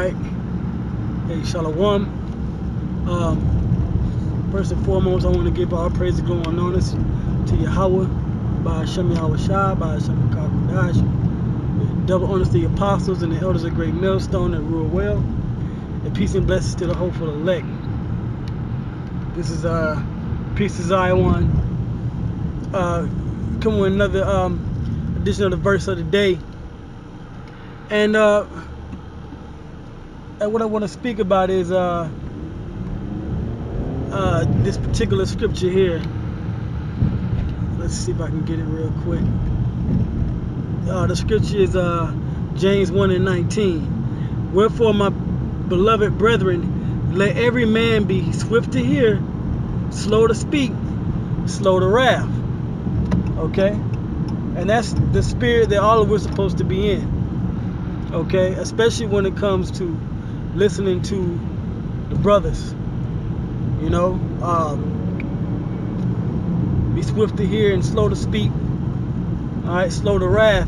Alright. Hey, Shalom. First and foremost, I want to give all praise and glory and honor to Yahweh, by Hashem Yahweh Shai, by Hashem Kakudash. Double honors to the apostles and the elders of Great Millstone that rule well. And peace and blessings to the hopeful elect. This is Peace to Zion. Come with another edition of the verse of the day. And what I want to speak about is this particular scripture here. Let's see if I can get it real quick. The scripture is James 1:19. Wherefore, my beloved brethren, let every man be swift to hear, slow to speak, slow to wrath. Okay? And that's the spirit that all of us are supposed to be in. Okay? Especially when it comes to listening to the brothers. You know? Be swift to hear and slow to speak. Alright? Slow to wrath.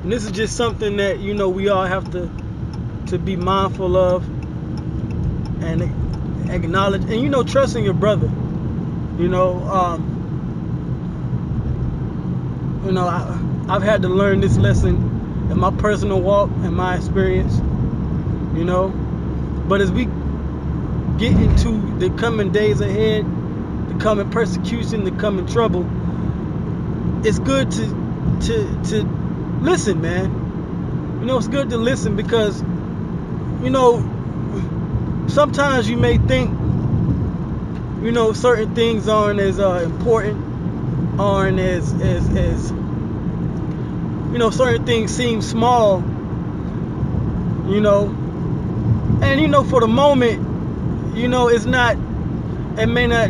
And this is just something that, you know, we all have to be mindful of and acknowledge, and, you know, trusting your brother. You know, I've had to learn this lesson in my personal walk and my experience, you know. But as we get into the coming days ahead, the coming persecution, the coming trouble, it's good to listen, man. You know, it's good to listen because, you know, sometimes you may think, you know, certain things aren't as important, aren't as you know, certain things seem small, you know, and, you know, for the moment, you know, it may not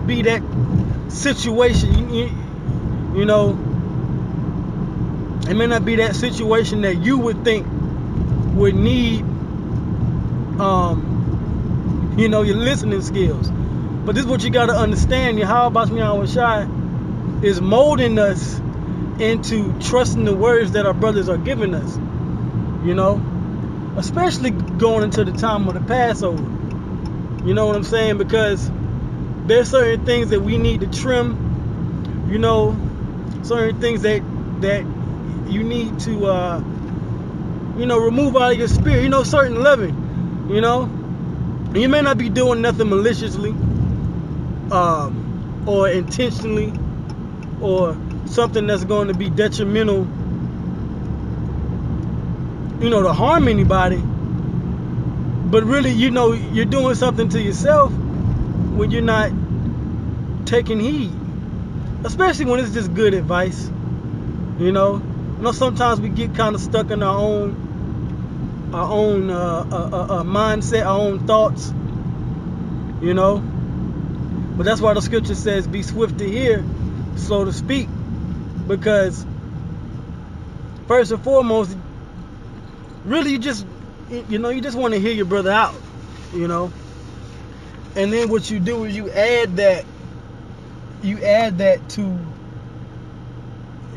be that situation, you know, it may not be that situation that you would think would need, you know, your listening skills. But this is what you got to understand. Yahweh Shai is molding us into trusting the words that our brothers are giving us, you know, especially going into the time of the Passover. You know what I'm saying? Because there's certain things that we need to trim, you know, certain things that you need to, you know, remove out of your spirit, you know, certain leaven, you know. And you may not be doing nothing maliciously or intentionally or something that's going to be detrimental, you know, to harm anybody. But really, you know, you're doing something to yourself when you're not taking heed. Especially when it's just good advice, you know. You know, sometimes we get kind of stuck in our own mindset, our own thoughts, you know. But that's why the scripture says, be swift to hear, slow to speak. Because first and foremost, really you just want to hear your brother out, you know. And then what you do is you add that to,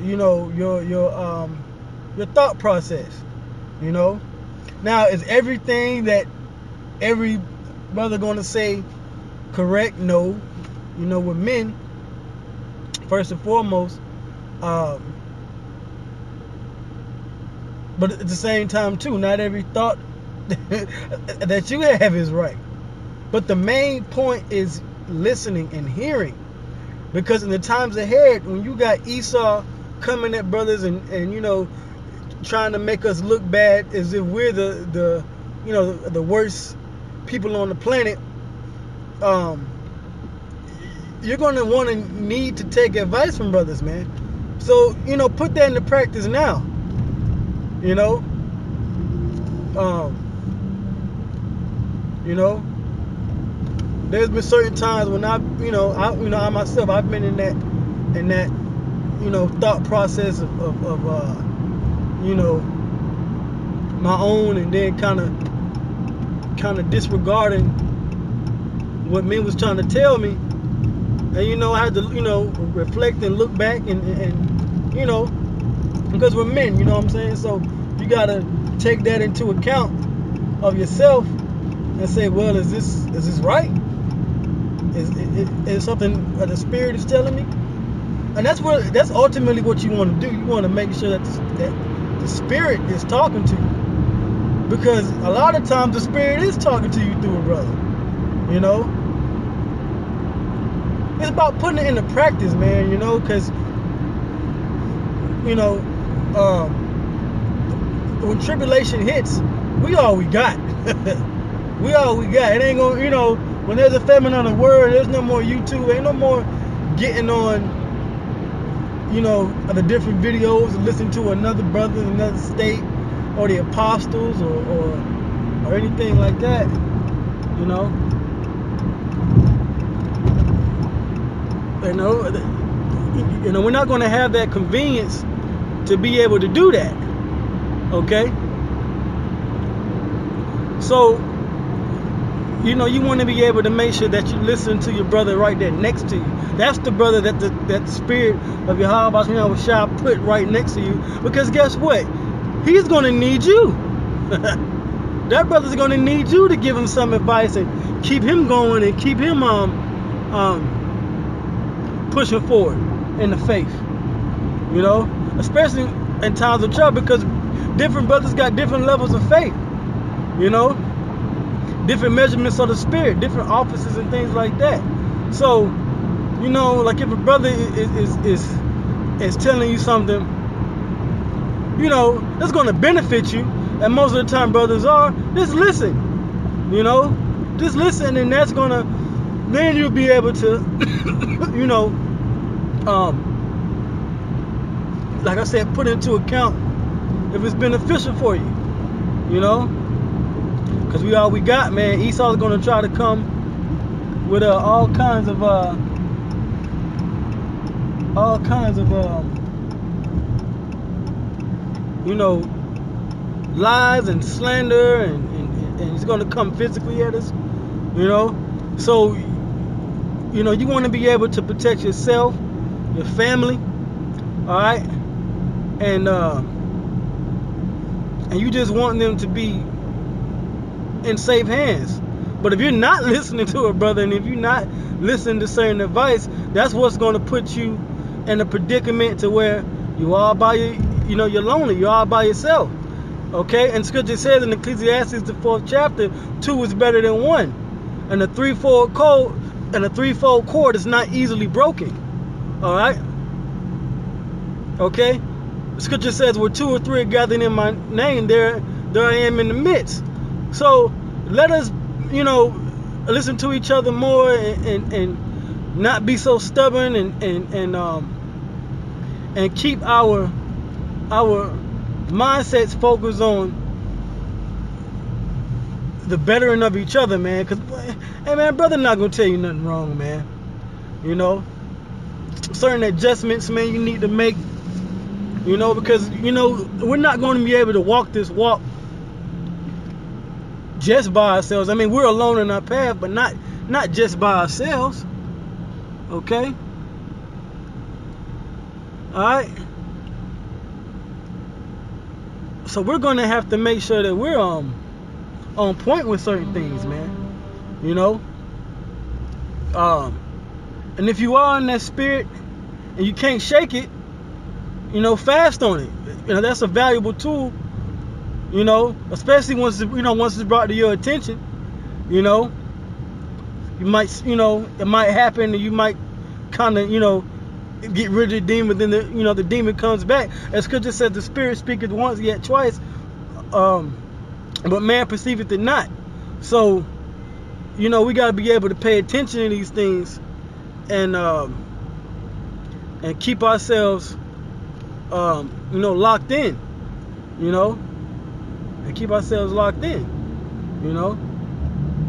you know, your thought process, you know. Now, is everything that every brother going to say correct? No. You know, with men, first and foremost, but at the same time too, not every thought that you have is right. But the main point is listening and hearing. Because in the times ahead, when you got Esau coming at brothers and you know, trying to make us look bad as if we're the you know, the worst people on the planet, you're going to want to need to take advice from brothers, man. So, you know, put that into practice now. You know, you know, there's been certain times when I myself, I've been in that, you know, thought process of you know, my own, and then kind of disregarding what men was trying to tell me. And, you know, I had to, you know, reflect and look back and you know, because we're men, you know what I'm saying? So you gotta take that into account of yourself and say, well, is this right? Is something that the Spirit is telling me? And that's ultimately what you want to do. You want to make sure that the Spirit is talking to you, because a lot of times the Spirit is talking to you through a brother. You know, it's about putting it into practice, man. You know, because you know, when tribulation hits, we all we got. We all we got. It ain't gonna, you know, when there's a famine on the word, there's no more YouTube. Ain't no more getting on, you know, the different videos and listening to another brother in another state, or the apostles, or anything like that. You know. You know, we're not going to have that convenience to be able to do that. Okay? So, you know, you want to be able to make sure that you listen to your brother right there next to you. That's the brother that the Spirit of Yahweh Shah put right next to you. Because guess what? He's going to need you. That brother's going to need you to give him some advice and keep him going and keep him pushing forward in the faith, you know, especially in times of trouble, because different brothers got different levels of faith, you know, different measurements of the Spirit, different offices and things like that. So, you know, like if a brother is telling you something, you know, that's going to benefit you, and most of the time brothers are, just listen, you know, just listen, and that's going to, then you'll be able to, you know, like I said, put into account if it's beneficial for you, you know, because we all we got, man. Esau's going to try to come with all kinds of you know, lies and slander, and he's going to come physically at us, you know. So, you know, you want to be able to protect yourself, your family, all right, and you just want them to be in safe hands. But if you're not listening to a brother, and if you're not listening to certain advice, that's what's going to put you in a predicament to where you are by you know, you're lonely, you're all by yourself. Okay, and Scripture says in Ecclesiastes, the 4th chapter, 2 is better than 1, and a threefold cord is not easily broken. All right. Okay. Scripture says, where 2 or 3 are gathered in my name, there I am in the midst. So let us, you know, listen to each other more, and not be so stubborn, and keep our mindsets focused on the bettering of each other, man. Because, hey, man, brother not gonna tell you nothing wrong, man. You know, certain adjustments, man, you need to make, you know, because, you know, we're not going to be able to walk this walk just by ourselves. I mean, we're alone in our path, but not just by ourselves. Okay? All right? So we're going to have to make sure that we're on point with certain things, man. You know? And if you are in that spirit and you can't shake it, you know, fast on it. You know, that's a valuable tool, you know, especially once it's brought to your attention. You know, you might, you know, it might happen, and you might kind of, you know, get rid of the demon, then the demon comes back. As Scripture says, the spirit speaketh once, yet twice, but man perceiveth it not. So, you know, we got to be able to pay attention to these things, and keep ourselves, you know, locked in, you know, and keep ourselves locked in, you know.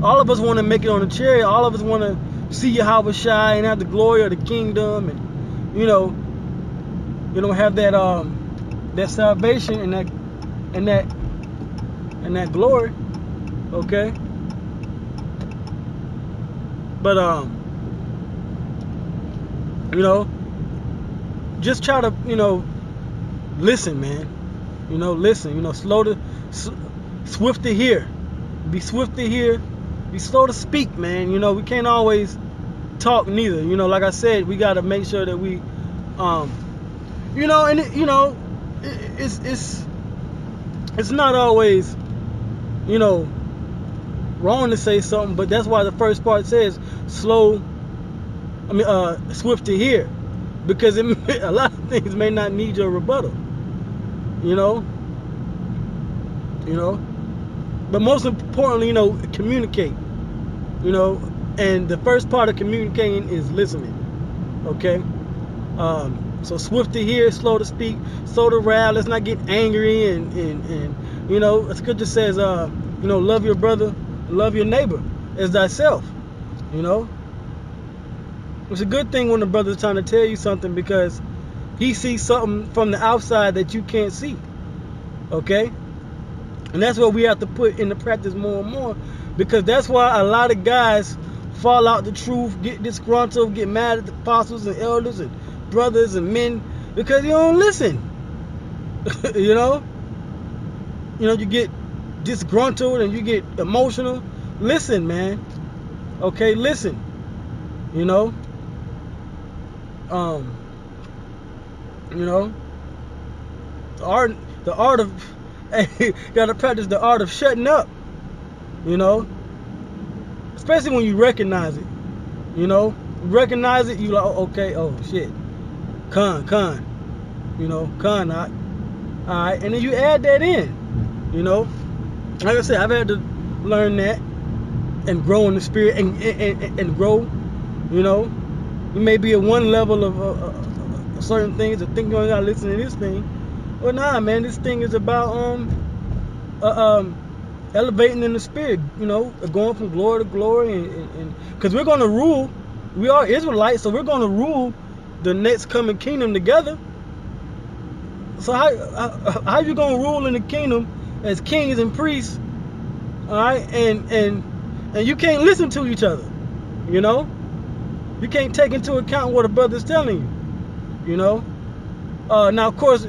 All of us want to make it on the chariot. All of us want to see Yahweh Shai and have the glory of the kingdom, and, you know, have that salvation and that glory, okay. But you know, just try to, you know, listen, man. Listen. Swift to hear. Be swift to hear. Be slow to speak, man. We can't always talk neither. Like I said, we got to make sure that we, it's not always, wrong to say something, but that's why the first part says swift to hear, because a lot of things may not need your rebuttal. But most importantly, communicate. And the first part of communicating is listening. Okay. So swift to hear, slow to speak, slow to wrath. Let's not get angry and the scripture says, love your brother, love your neighbor as thyself. It's a good thing when the brother's trying to tell you something, because he sees something from the outside that you can't see. Okay? And that's what we have to put into practice more and more, because that's why a lot of guys fall out the truth, get disgruntled, get mad at the apostles and elders and brothers and men, because you don't listen. You get disgruntled and you get emotional. Listen, man. Okay, listen. The art of gotta practice the art of shutting up. Especially when you recognize it. Recognize it, you like, okay, oh shit. Con. Not. Alright, and then you add that in. Like I said, I've had to learn that and grow in the spirit and grow. You may be at one level of certain things, and think you only gotta listen to this thing. Well, nah, man, this thing is about elevating in the spirit. Going from glory to glory, and because we're gonna rule. We are Israelites, so we're gonna rule the next coming kingdom together. So how you gonna rule in the kingdom as kings and priests? All right, and you can't listen to each other. You can't take into account what a brother's telling you. Now of course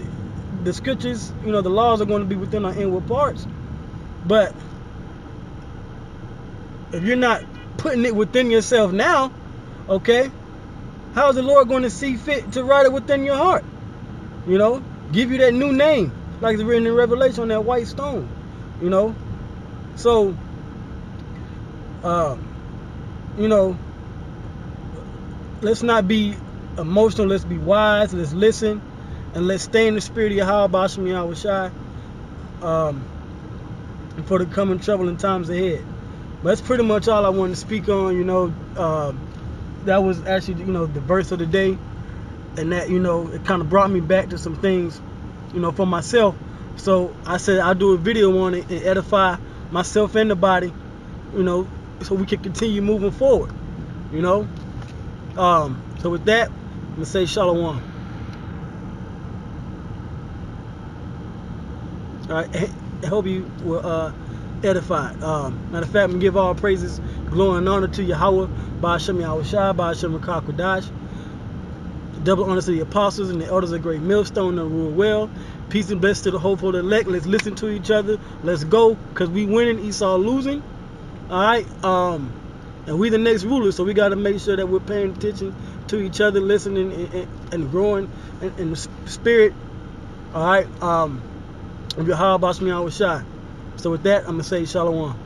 the scriptures, the laws are going to be within our inward parts, but if you're not putting it within yourself now, okay, how is the Lord going to see fit to write it within your heart? Give you that new name, like it's written in Revelation on that white stone. So let's not be emotional. Let's be wise. Let's listen, and let's stay in the spirit of Yahweh Basham Yahushai for the coming troubling times ahead. But that's pretty much all I wanted to speak on. That was actually the verse of the day, and that it kind of brought me back to some things for myself. So I said I'll do a video on it and edify myself and the body, so we can continue moving forward. So with that, I'm gonna say shalom. All right, I hope you were edified. Matter of fact, I'm gonna give all praises, glory, and honor to Yahweh, Ba'ashem Yahushai, Ba'ashem Rakakwadash. Double honors to the apostles and the elders of Great Millstone that rule well. Peace and blessings to the hopeful elect. Let's listen to each other. Let's go, because we winning, Esau losing. All right. And we the next rulers, so we got to make sure that we're paying attention to each other, listening and growing in the spirit. All right. Of Yahweh Bashmi Awashai. So with that, I'm going to say shalom.